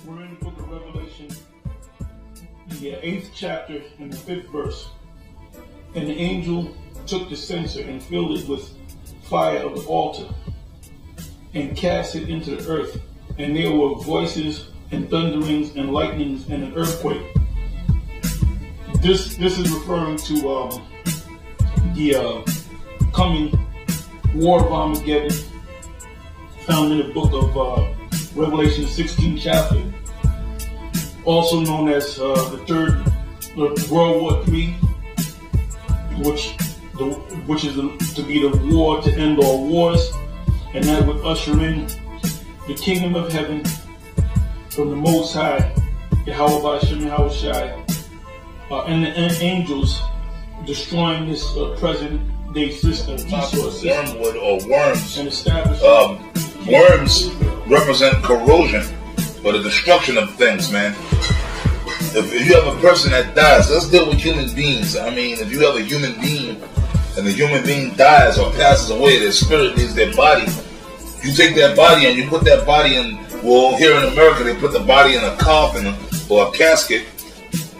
We're in the book of Revelation, the 8th chapter and the 5th verse. And the angel took the censer and filled it with fire of the altar and cast it into the earth. And there were voices and thunderings and lightnings and an earthquake. This is referring to the coming war of Armageddon, found in the book of Revelation 16 chapter, also known as the World War III, which is to be the war to end all wars, and that would usher in the kingdom of heaven from the Most High, Yahweh Hashem Yahushai, and the angels destroying this present day system, Wormwood or worms. and establishing Worms represent corrosion or the destruction of things, man. If you have a person that dies, let's deal with human beings. I mean, if you have a human being and the human being dies or passes away, their spirit leaves their body. You take that body and you put that body in, well, here in America, they put the body in a coffin or a casket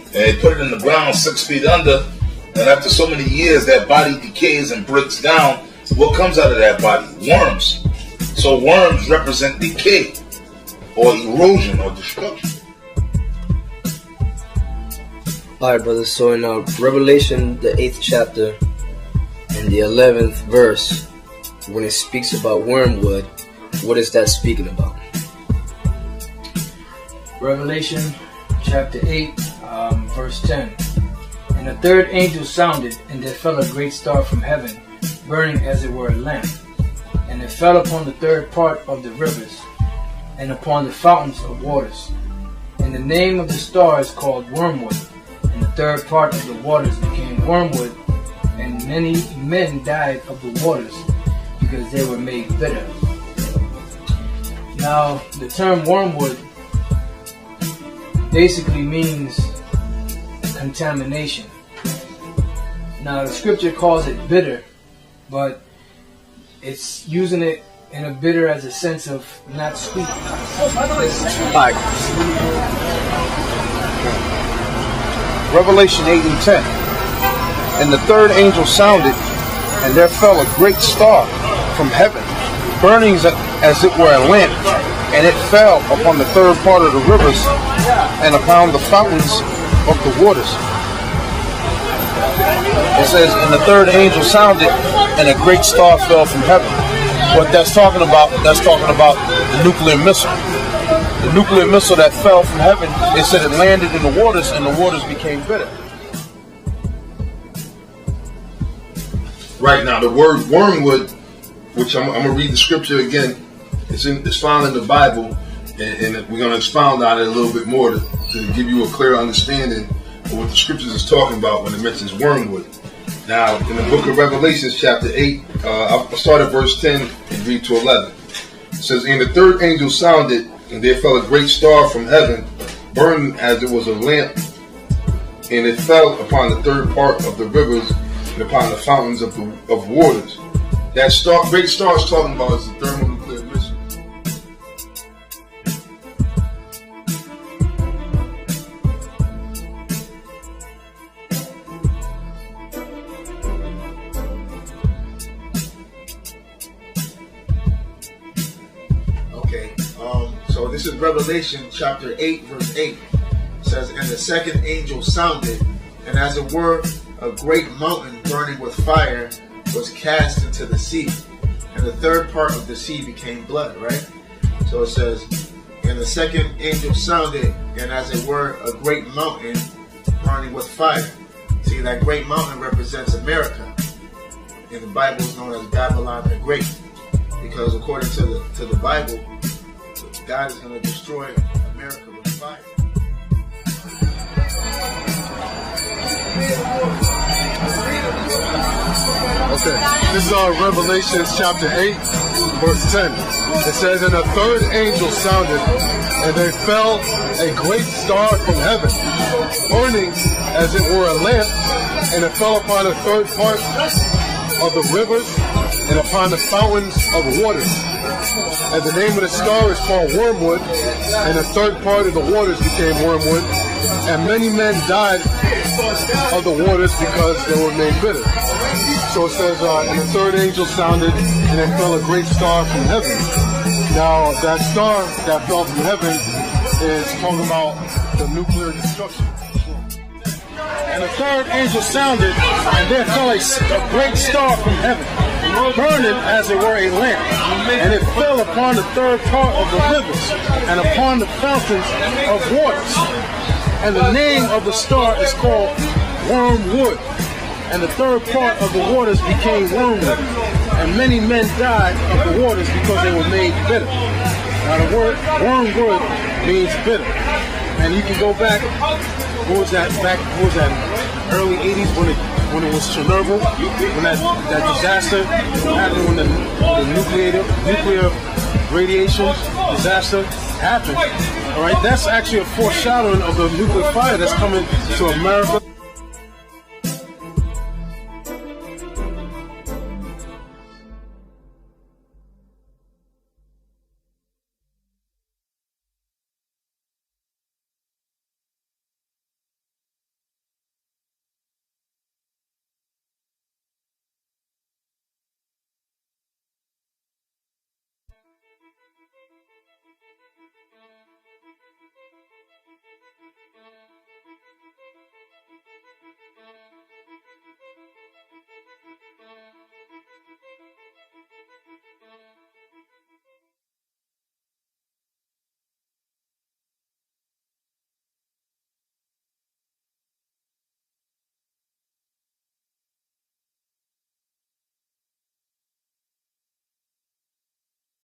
and they put it in the ground 6 feet under. And after so many years, that body decays and breaks down. What comes out of that body? Worms. So worms represent decay or erosion or destruction. Alright, brothers, so in Revelation, the 8th chapter and the 11th verse, when it speaks about wormwood, what is that speaking about? Revelation chapter 8, verse 10. And the third angel sounded, and there fell a great star from heaven, burning as it were a lamp. And it fell upon the third part of the rivers, and upon the fountains of waters. And the name of the star is called Wormwood. And the third part of the waters became wormwood, and many men died of the waters, because they were made bitter. Now, the term wormwood basically means contamination. Now, the scripture calls it bitter, but it's using it in a bitter as a sense of not sweet. Alright. Revelation 8 and 10. And the third angel sounded, and there fell a great star from heaven, burning as it were a lamp, and it fell upon the third part of the rivers, and upon the fountains of the waters. It says, and the third angel sounded, and a great star fell from heaven. What that's talking about the nuclear missile. The nuclear missile that fell from heaven, it said it landed in the waters, and the waters became bitter. Right now, the word wormwood, which I'm going to read the scripture again, it's found in the Bible, and we're going to expound on it a little bit more to give you a clear understanding of what the scriptures is talking about when it mentions wormwood. Now, in the book of Revelation, chapter 8, I'll start at verse 10 and read to 11. It says, and the third angel sounded, and there fell a great star from heaven, burning as it was a lamp, and it fell upon the third part of the rivers and upon the fountains of waters. That great star is talking about is the thermonuclear missile. This is Revelation chapter 8, verse 8. It says, and the second angel sounded, and as it were, a great mountain burning with fire was cast into the sea. And the third part of the sea became blood, right? So it says, and the second angel sounded, and as it were, a great mountain burning with fire. See, that great mountain represents America. In the Bible is known as Babylon the Great. Because according to the Bible, God is going to destroy America with fire. Okay, this is Revelation chapter 8, verse 10. It says, and a third angel sounded, and there fell a great star from heaven, burning as it were a lamp, and it fell upon a third part of the rivers and upon the fountains of waters. And the name of the star is called Wormwood, and the third part of the waters became wormwood, and many men died of the waters because they were made bitter. So it says, and the third angel sounded, and there fell a great star from heaven. Now, that star that fell from heaven is talking about the nuclear destruction. And the third angel sounded, and there fell a great star from heaven, burning as it were a lamp, and it fell upon the third part of the rivers, and upon the fountains of waters. And the name of the star is called Wormwood. And the third part of the waters became wormwood, and many men died of the waters because they were made bitter. Now the word wormwood means bitter. And you can go back, what was that early 80s when it was Chernobyl, when that disaster happened, when the nuclear radiation disaster happened. All right, that's actually a foreshadowing of the nuclear fire that's coming to America.